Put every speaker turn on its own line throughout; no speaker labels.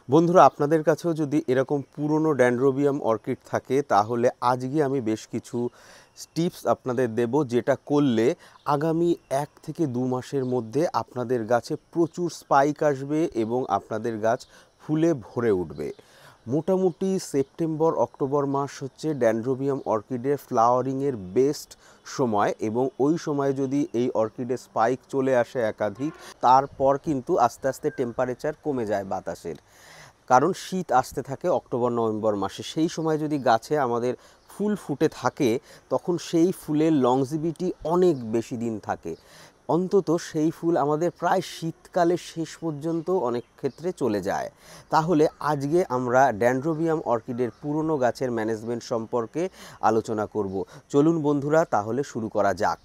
বন্ধুরা, আপনাদের কাছেও যদি এরকম পুরনো ড্যান্ড্রোবিয়াম অর্কিড থাকে তাহলে আজকে আমি বেশ কিছু টিপস আপনাদের দেব, যেটা করলে আগামী 1 থেকে 2 মাসের মধ্যে আপনাদের গাছে প্রচুর স্পাইক আসবে এবং আপনাদের গাছ ফুলে ভরে উঠবে। মোটামুটি সেপ্টেম্বর অক্টোবর মাস হচ্ছে ড্যান্ড্রোবিয়াম অর্কিডের ফ্লাওয়ারিংয়ের বেস্ট সময়, এবং ওই সময় যদি এই অর্কিডের স্পাইক চলে আসে একাধিক, তারপর কিন্তু আস্তে আস্তে টেম্পারেচার কমে যায় বাতাসের, কারণ শীত আসতে থাকে অক্টোবর নভেম্বর মাসে। সেই সময় যদি গাছে আমাদের ফুল ফুটে থাকে তখন সেই ফুলের লংজিভিটি অনেক বেশি দিন থাকে, অন্তত সেই ফুল আমাদের প্রায় শীতকালের শেষ পর্যন্ত অনেক ক্ষেত্রে চলে যায়। তাহলে আজকে আমরা ড্যান্ড্রোবিয়াম অর্কিডের পুরনো গাছের ম্যানেজমেন্ট সম্পর্কে আলোচনা করব। চলুন বন্ধুরা, তাহলে শুরু করা যাক।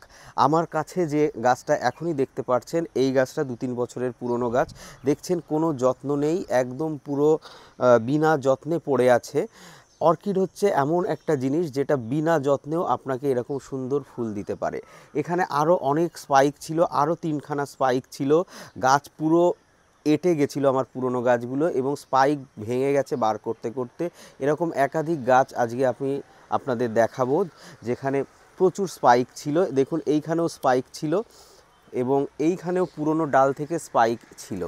আমার কাছে যে গাছটা এখনই দেখতে পাচ্ছেন, এই গাছটা 2-3 বছরের পুরনো গাছ। দেখছেন কোনো যত্ন নেই, একদম পুরো বিনা যত্নে পড়ে আছে। অর্কিড হচ্ছে এমন একটা জিনিস যেটা বিনা যত্নেও আপনাকে এরকম সুন্দর ফুল দিতে পারে। এখানে আরও অনেক স্পাইক ছিল, আরও 3খানা স্পাইক ছিল। গাছ পুরো এঁটে গেছিলো আমার পুরনো গাছগুলো, এবং স্পাইক ভেঙে গেছে বার করতে করতে। এরকম একাধিক গাছ আজকে আপনাদের দেখাবো যেখানে প্রচুর স্পাইক ছিল। দেখুন এইখানেও স্পাইক ছিল, এবং এইখানেও পুরনো ডাল থেকে স্পাইক ছিল।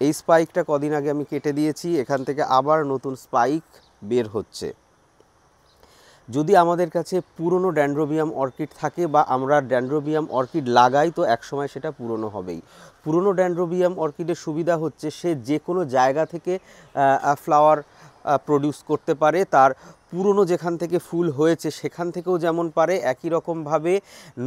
এই স্পাইকটা কদিন আগে আমি কেটে দিয়েছি, এখান থেকে আবার নতুন স্পাইক বের হচ্ছে। যদি আমাদের কাছে পুরনো ড্যান্ড্রোবিয়াম অর্কিড থাকে বা আমরা ড্যান্ড্রোবিয়াম অর্কিড লাগাই, তো একসময় সেটা পুরনো হবেই। পুরনো ড্যান্ড্রোবিয়াম অর্কিডের সুবিধা হচ্ছে সে যে কোনো জায়গা থেকে ফ্লাওয়ার প্রডিউস করতে পারে। তার পুরনো যেখান থেকে ফুল হয়েছে সেখান থেকেও যেমন পারে, একই রকমভাবে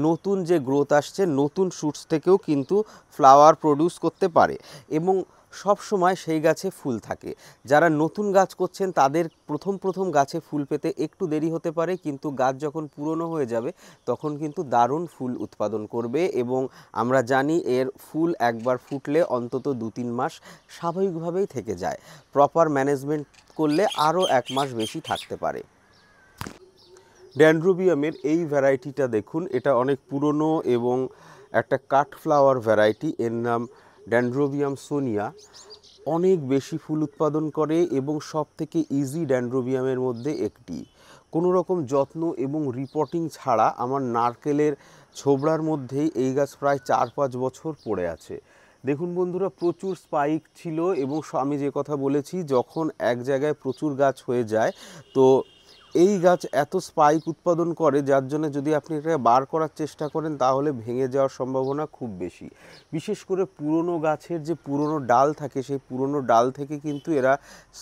নতুন যে গ্রোথ আসছে নতুন শুটস থেকেও কিন্তু ফ্লাওয়ার প্রডিউস করতে পারে, এবং সব সময় সেই গাছে ফুল থাকে। যারা নতুন গাছ করছেন তাদের প্রথম গাছে ফুল পেতে একটু দেরি হতে পারে, কিন্তু গাছ যখন পুরনো হয়ে যাবে তখন কিন্তু দারুণ ফুল উৎপাদন করবে, এবং আমরা জানি এর ফুল একবার ফুটলে অন্তত 2-3 মাস স্বাভাবিকভাবেই থেকে যায়। প্রপার ম্যানেজমেন্ট করলে আরও 1 মাস বেশি থাকতে পারে। ড্যান্ড্রোবিয়ামের এই ভ্যারাইটিটা দেখুন, এটা অনেক পুরনো এবং একটা কাট ফ্লাওয়ার ভ্যারাইটি। এর নাম ড্যান্ড্রোবিয়াম সোনিয়া। অনেক বেশি ফুল উৎপাদন করে এবং সব থেকে ইজি ড্যান্ড্রোবিয়ামের মধ্যে একটি। কোনো রকম যত্ন এবং রিপোর্টিং ছাড়া আমার নারকেলের ছোবড়ার মধ্যেই এই গাছ প্রায় 4-5 বছর পড়ে আছে। দেখুন বন্ধুরা, প্রচুর স্পাইক ছিল, এবং আমি যে কথা বলেছি, যখন এক জায়গায় প্রচুর গাছ হয়ে যায় তো এই গাছ এত স্পাইক উৎপাদন করে, যার জন্য যদি আপনি এটাকে বার করার চেষ্টা করেন তাহলে ভেঙে যাওয়ার সম্ভাবনা খুব বেশি। বিশেষ করে পুরনো গাছের যে পুরনো ডাল থাকে, সেই পুরনো ডাল থেকে কিন্তু এরা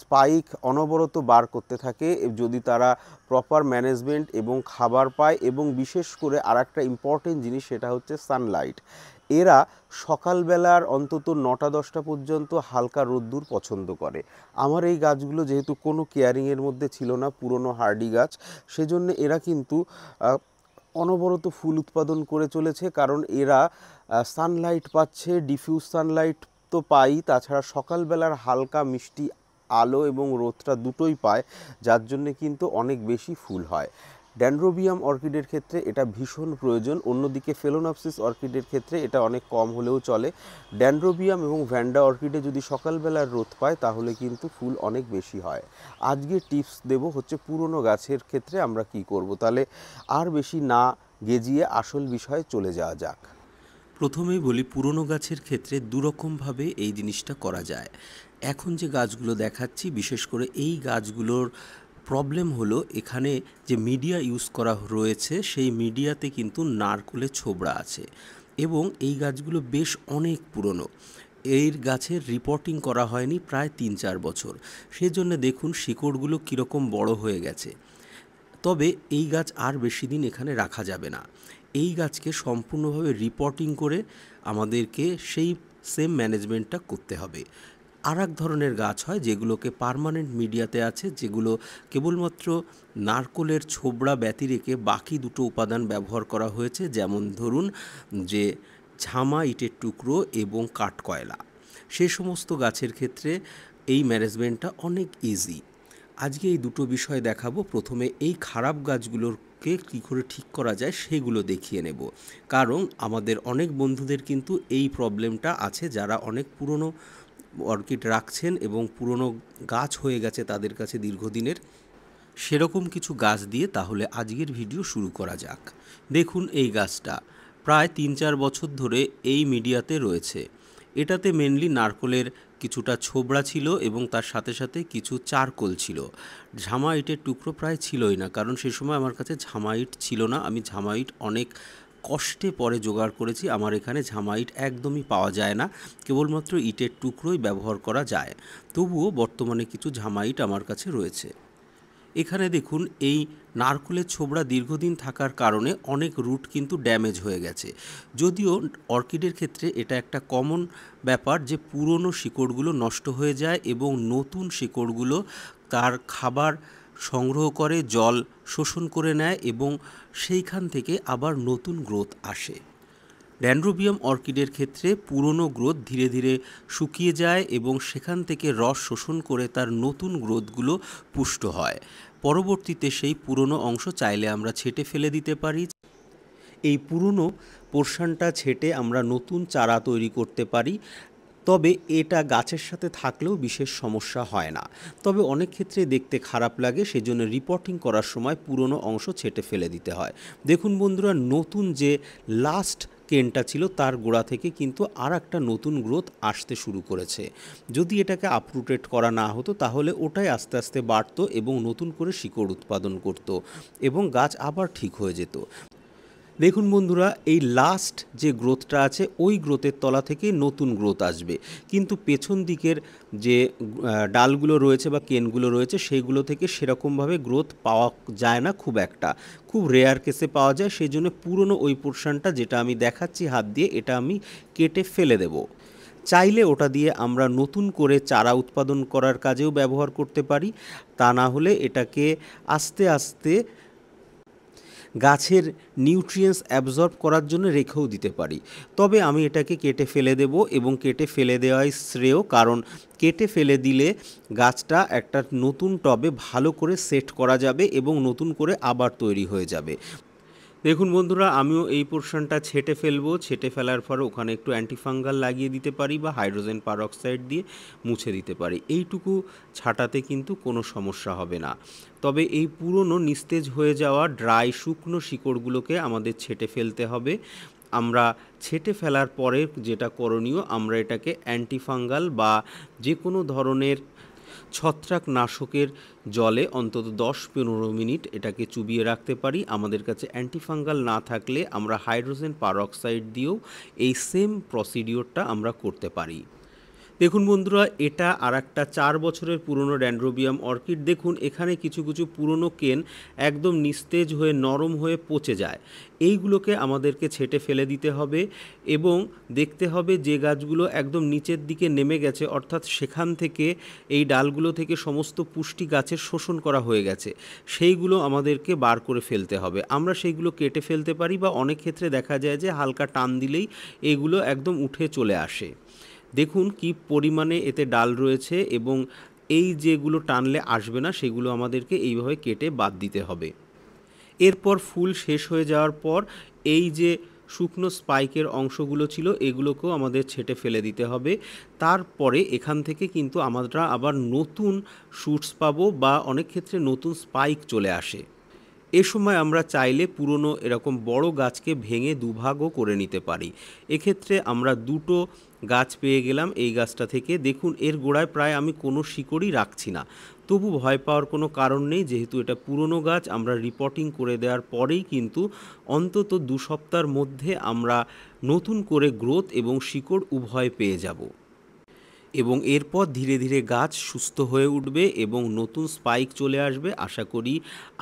স্পাইক অনবরত বার করতে থাকে, যদি তারা প্রপার ম্যানেজমেন্ট এবং খাবার পায়। এবং বিশেষ করে আরেকটা ইম্পর্টেন্ট জিনিস, সেটা হচ্ছে সানলাইট। এরা সকালবেলার অন্তত 9টা-10টা পর্যন্ত হালকা রোদ্দুর পছন্দ করে। আমার এই গাছগুলো যেহেতু কোনো কেয়ারিংয়ের মধ্যে ছিল না, পুরনো হার্ডি গাছ, সেজন্য এরা কিন্তু অনবরত ফুল উৎপাদন করে চলেছে, কারণ এরা সানলাইট পাচ্ছে, ডিফিউজ সানলাইট তো পাই, তাছাড়া সকালবেলার হালকা মিষ্টি আলো এবং রোদটা দুটোই পায়, যার জন্যে কিন্তু অনেক বেশি ফুল হয়। ড্যান্ড্রোবিয়াম অর্কিডের ক্ষেত্রে এটা ভীষণ প্রয়োজন। অন্যদিকে ফেলোনপসিস অর্কিডের ক্ষেত্রে এটা অনেক কম হলেও চলে। ড্যান্ড্রোবিয়াম এবং ভ্যান্ডা অর্কিডে যদি সকালবেলার রোদ পায় তাহলে কিন্তু ফুল অনেক বেশি হয়। আজকে টিপস দেব হচ্ছে পুরনো গাছের ক্ষেত্রে আমরা কি করব। তাহলে আর বেশি না গেজিয়ে আসল বিষয়ে চলে যাওয়া যাক।
প্রথমেই বলি, পুরনো গাছের ক্ষেত্রে দুরকমভাবে এই জিনিসটা করা যায়। এখন যে গাছগুলো দেখাচ্ছি, বিশেষ করে এই গাছগুলোর প্রবলেম হলো এখানে যে মিডিয়া ইউজ করা রয়েছে সেই মিডিয়াতে কিন্তু নারকেলের ছোবড়া আছে, এবং এই গাছগুলো বেশ অনেক পুরনো। এই গাছের রিপোর্টিং করা হয়নি প্রায় 3-4 বছর। সেজন্য দেখুন শিকড়গুলো কীরকম বড় হয়ে গেছে। তবে এই গাছ আর বেশি দিন এখানে রাখা যাবে না। এই গাছকে সম্পূর্ণভাবে রিপোর্টিং করে আমাদেরকে সেই সেম ম্যানেজমেন্টটা করতে হবে। আর এক ধরনের গাছ হয় যেগুলোকে পার্মানেন্ট মিডিয়াতে আছে, যেগুলো কেবলমাত্র নারকোলের ছোবড়া ব্যতি রেখে বাকি দুটো উপাদান ব্যবহার করা হয়েছে, যেমন ধরুন যে ঝামা ইটের টুকরো এবং কাঠকয়লা। সে সমস্ত গাছের ক্ষেত্রে এই ম্যানেজমেন্টটা অনেক ইজি। আজকে এই দুটো বিষয় দেখাবো। প্রথমে এই খারাপ গাছগুলোকে কী করে ঠিক করা যায় সেগুলো দেখিয়ে নেব, কারণ আমাদের অনেক বন্ধুদের কিন্তু এই প্রবলেমটা আছে যারা অনেক পুরনো অর্কিড রাখছেন এবং পুরনো গাছ হয়ে গেছে তাদের কাছে দীর্ঘদিনের, সেরকম কিছু গাছ দিয়ে তাহলে আজকের ভিডিও শুরু করা যাক। দেখুন এই গাছটা প্রায় ৩-৪ বছর ধরে এই মিডিয়াতে রয়েছে। এটাতে মেনলি নারকোলের কিছুটা ছোবড়া ছিল এবং তার সাথে সাথে কিছু চারকোল ছিল। ঝামা ইটের টুকরো প্রায় ছিলই না, কারণ সে সময় আমার কাছে ঝামা ইট ছিল না। আমি ঝামা ইট অনেক কষ্টে পরে জোগাড় করেছি। আমার এখানে ঝামা ইট একদমই পাওয়া যায় না, কেবলমাত্র ইটের টুকরোই ব্যবহার করা যায়। তবুও বর্তমানে কিছু ঝামা ইট আমার কাছে রয়েছে। এখানে দেখুন এই নারকোলের ছোবড়া দীর্ঘদিন থাকার কারণে অনেক রুট কিন্তু ড্যামেজ হয়ে গেছে। যদিও অর্কিডের ক্ষেত্রে এটা একটা কমন ব্যাপার যে পুরনো শিকড়গুলো নষ্ট হয়ে যায় এবং নতুন শিকড়গুলো তার খাবার সংগ্রহ করে, জল শোষণ করে নেয় এবং সেইখান থেকে আবার নতুন গ্রোথ আসে। ড্যানড্রোবিয়াম অর্কিডের ক্ষেত্রে পুরনো গ্রোথ ধীরে ধীরে শুকিয়ে যায় এবং সেখান থেকে রস শোষণ করে তার নতুন গ্রোথগুলো পুষ্ট হয়। পরবর্তীতে সেই পুরনো অংশ চাইলে আমরা ছেঁটে ফেলে দিতে পারি। এই পুরনো পোর্শনটা ছেঁটে আমরা নতুন চারা তৈরি করতে পারি। তবে এটা গাছের সাথে থাকলেও বিশেষ সমস্যা হয় না। তবে অনেক ক্ষেত্রে দেখতে খারাপ লাগে, সেজন্য রিপোর্টিং করার সময় পুরনো অংশ ছেঁটে ফেলে দিতে হয়। দেখুন বন্ধুরা, নতুন যে লাস্ট কেনটা ছিল তার গোড়া থেকে কিন্তু আর একটা নতুন গ্রোথ আসতে শুরু করেছে। যদি এটাকে আপরুটেড করা না হতো তাহলে ওটাই আস্তে আস্তে বাড়তো এবং নতুন করে শিকড় উৎপাদন করত এবং গাছ আবার ঠিক হয়ে যেত। দেখুন বন্ধুরা, এই লাস্ট যে গ্রোথটা আছে ওই গ্রোথের তলা থেকে নতুন গ্রোথ আসবে, কিন্তু পেছন দিকের যে ডালগুলো রয়েছে বা কেনগুলো রয়েছে সেইগুলো থেকে সেরকমভাবে গ্রোথ পাওয়া যায় না, খুব একটা, খুব রেয়ার কেসে পাওয়া যায়। সেই জন্য পুরনো ওই পোর্শনটা যেটা আমি দেখাচ্ছি হাত দিয়ে, এটা আমি কেটে ফেলে দেব। চাইলে ওটা দিয়ে আমরা নতুন করে চারা উৎপাদন করার কাজেও ব্যবহার করতে পারি, তা না হলে এটাকে আস্তে আস্তে গাছের নিউট্রিয়েন্টস অ্যাবজর্ব করার জন্য রেখেও দিতে পারি। তবে আমি এটাকে কেটে ফেলে দেব এবং কেটে ফেলে দেওয়াই শ্রেয়, কারণ কেটে ফেলে দিলে গাছটা একটা নতুন টবে ভালো করে সেট করা যাবে এবং নতুন করে আবার তৈরি হয়ে যাবে। দেখুন বন্ধুরা, আমিও এই পোর্শনটা ছেঁটে ফেলবো। ছেঁটে ফেলার পরে ওখানে একটু অ্যান্টিফাঙ্গাল লাগিয়ে দিতে পারি বা হাইড্রোজেন পারঅক্সাইড দিয়ে মুছে দিতে পারি। এইটুকু ছাঁটাতে কিন্তু কোনো সমস্যা হবে না। তবে এই পুরনো নিস্তেজ হয়ে যাওয়া ড্রাই শুকনো শিকড়গুলোকে আমাদের ছেঁটে ফেলতে হবে। আমরা ছেঁটে ফেলার পরে যেটা করণীয়, আমরা এটাকে অ্যান্টিফাঙ্গাল বা যে কোনো ধরনের ছত্রাকনাশকের জলে অন্তত 10-15 মিনিট এটাকে চুবিয়ে রাখতে পারি। আমাদের কাছে অ্যান্টিফাঙ্গাল না থাকলে আমরা হাইড্রোজেন পারঅক্সাইড দিয়েও এই সেম প্রসিডিওরটা আমরা করতে পারি। দেখুন বন্ধুরা, এটা আর একটা 4 বছরের পুরনো ড্যানড্রোবিয়াম অর্কিড। দেখুন এখানে কিছু কিছু পুরনো কেন একদম নিস্তেজ হয়ে নরম হয়ে পচে যায়। এইগুলোকে আমাদেরকে ছেঁটে ফেলে দিতে হবে এবং দেখতে হবে যে গাছগুলো একদম নিচের দিকে নেমে গেছে, অর্থাৎ সেখান থেকে এই ডালগুলো থেকে সমস্ত পুষ্টি গাছের শোষণ করা হয়ে গেছে, সেইগুলো আমাদেরকে বার করে ফেলতে হবে। আমরা সেইগুলো কেটে ফেলতে পারি বা অনেক ক্ষেত্রে দেখা যায় যে হালকা টান দিলেই এগুলো একদম উঠে চলে আসে। দেখুন কি পরিমাণে এতে ডাল রয়েছে এবং এই যেগুলো টানলে আসবে না সেগুলো আমাদেরকে এইভাবে কেটে বাদ দিতে হবে। এরপর ফুল শেষ হয়ে যাওয়ার পর এই যে শুকনো স্পাইকের অংশগুলো ছিল এগুলোকেও আমাদের ছেঁটে ফেলে দিতে হবে। তারপরে এখান থেকে কিন্তু আমরা আবার নতুন শুটস পাবো বা অনেক ক্ষেত্রে নতুন স্পাইক চলে আসে। এ সময় আমরা চাইলে পুরনো এরকম বড় গাছকে ভেঙে দুভাগও করে নিতে পারি। এক্ষেত্রে আমরা দুটো গাছ পেয়ে গেলাম এই গাছটা থেকে। দেখুন এর গোড়ায় প্রায় আমি কোনো শিকড়ই রাখছি না, তবু ভয় পাওয়ার কোনো কারণ নেই, যেহেতু এটা পুরনো গাছ। আমরা রিপোর্টিং করে দেওয়ার পরেই কিন্তু অন্তত 2 সপ্তাহের মধ্যে আমরা নতুন করে গ্রোথ এবং শিকড় উভয় পেয়ে যাব এবং এরপর ধীরে ধীরে গাছ সুস্থ হয়ে উঠবে এবং নতুন স্পাইক চলে আসবে আশা করি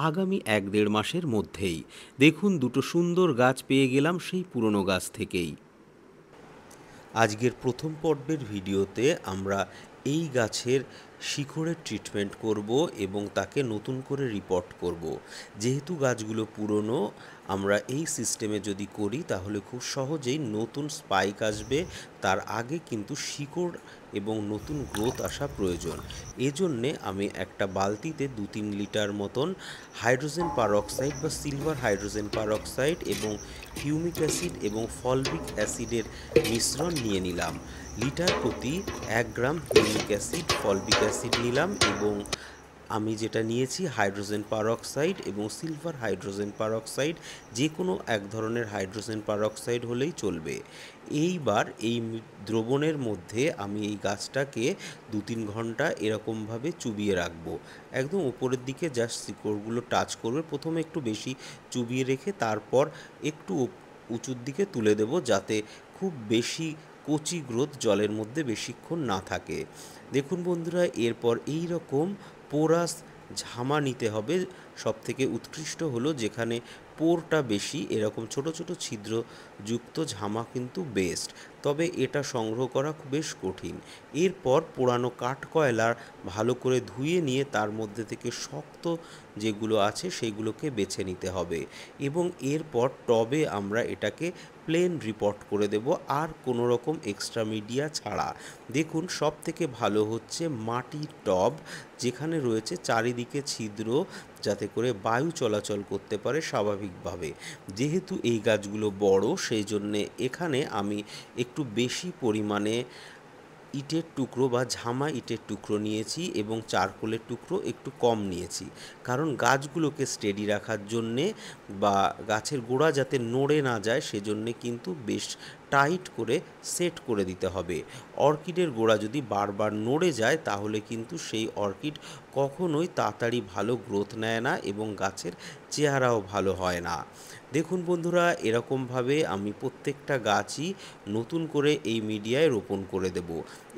আগামী 1-1.5 মাসের মধ্যেই। দেখুন দুটো সুন্দর গাছ পেয়ে গেলাম সেই পুরনো গাছ থেকেই। আজকের প্রথম পর্বের ভিডিওতে আমরা এই গাছের শিকড়ের ট্রিটমেন্ট করব এবং তাকে নতুন করে রিপোর্ট করব। যেহেতু গাছগুলো পুরনো, আমরা এই সিস্টেমে যদি করি তাহলে খুব সহজেই নতুন স্পাইক আসবে। তার আগে কিন্তু শিকড় এবং নতুন গ্রোথ আসা প্রয়োজন। এজন্যে আমি একটা বালতিতে 2-3 লিটার মতন হাইড্রোজেন পারঅক্সাইড বা সিলভার হাইড্রোজেন পারঅক্সাইড এবং হিউমিক অ্যাসিড এবং ফলভিক অ্যাসিডের মিশ্রণ নিয়ে নিলাম। লিটার প্রতি 1 গ্রাম হিউমিক অ্যাসিড, ফলভিক অ্যাসিড নিলাম এবং আমি যেটা নিয়েছি হাইড্রোজেন পারঅক্সাইড এবং সিলভার হাইড্রোজেন পারঅক্সাইড, যে কোনো এক ধরনের হাইড্রোজেন পারঅক্সাইড হলেই চলবে। এইবার এই দ্রবণের মধ্যে আমি এই গাছটাকে 2-3 ঘন্টা এরকমভাবে চুবিয়ে রাখবো। একদম উপরের দিকে জাস্ট শিকড়গুলো টাচ করবে, প্রথমে একটু বেশি চুবিয়ে রেখে তারপর একটু উঁচুর দিকে তুলে দেব, যাতে খুব বেশি কচি গ্রোথ জলের মধ্যে বেশিক্ষণ না থাকে। দেখুন বন্ধুরা, এরপর এই রকম পোরাস ঝামা নিতে হবে। সবথেকে উৎকৃষ্ট হলো যেখানে পোরটা বেশি, এরকম ছোট ছোট ছিদ্রযুক্ত ঝামা কিন্তু বেস্ট, তবে এটা সংগ্রহ করা বেশ কঠিন। এরপর পোড়ানো কাঠকয়লা ভালো করে ধুয়ে নিয়ে তার মধ্যে থেকে শক্ত যেগুলো আছে সেগুলোকে বেছে নিতে হবে এবং এরপর টবে আমরা এটাকে প্লেন রিপোর্ট করে দেব, আর কোনো রকম এক্সট্রা মিডিয়া ছাড়া। দেখুন, সব থেকে ভালো হচ্ছে মাটির টব, যেখানে রয়েছে চারিদিকে ছিদ্র, যাতে করে বায়ু চলাচল করতে পারে স্বাভাবিকভাবে। যেহেতু এই গাছগুলো বড়, সেই জন্যে এখানে আমি একটু বেশি পরিমাণে ইটের টুকরো বা ঝামা ইটের টুকরো নিয়েছি এবং চারকোলের টুকরো একটু কম নিয়েছি, কারণ গাছগুলোকে স্টেডি রাখার জন্যে বা গাছের গোড়া যাতে নড়ে না যায় সেজন্যে কিন্তু বেশ টাইট করে সেট করে দিতে হবে। অর্কিডের গোড়া যদি বারবার নড়ে যায় তাহলে কিন্তু সেই অর্কিড কখনোই তাড়াতাড়ি ভালো গ্রোথ নেয় না এবং গাছের চেহারাও ভালো হয় না। দেখুন বন্ধুরা, এরকমভাবে আমি প্রত্যেকটা গাছই নতুন করে এই মিডিয়ায় রোপণ করে দেব।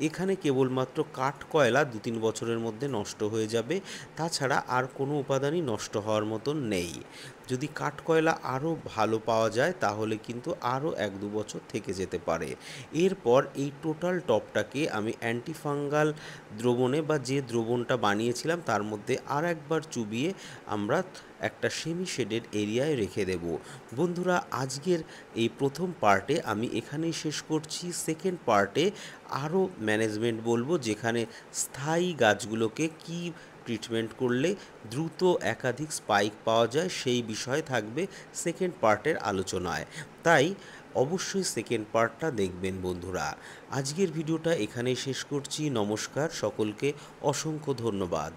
এখানে কেবলমাত্র কাঠকয়লা 2-3 বছরের মধ্যে নষ্ট হয়ে যাবে, তাছাড়া আর কোনো উপাদানই নষ্ট হওয়ার মতন নেই। যদি কাঠকয়লা আরও ভালো পাওয়া যায় তাহলে কিন্তু আরও 1-2 বছর থেকে যেতে পারে। এরপর এই টোটাল টবটাকে আমি অ্যান্টিফাঙ্গাল দ্রবণে বা যে দ্রবণটা বানিয়েছিলাম তার মধ্যে আর একবার চুবিয়ে আমরা একটা সেমি শেডেড এরিয়ায় রেখে দেব। বন্ধুরা, আজকের এই প্রথম পার্টে আমি এখানেই শেষ করছি। সেকেন্ড পার্টে আরও ম্যানেজমেন্ট বলবো, যেখানে স্থায়ী গাছগুলোকে কি ট্রিটমেন্ট করলে দ্রুত একাধিক স্পাইক পাওয়া যায় সেই বিষয়ে থাকবে সেকেন্ড পার্টের আলোচনায়। তাই অবশ্যই সেকেন্ড পার্টটা দেখবেন বন্ধুরা। আজকের ভিডিওটা এখানেই শেষ করছি। নমস্কার, সকলকে অসংখ্য ধন্যবাদ।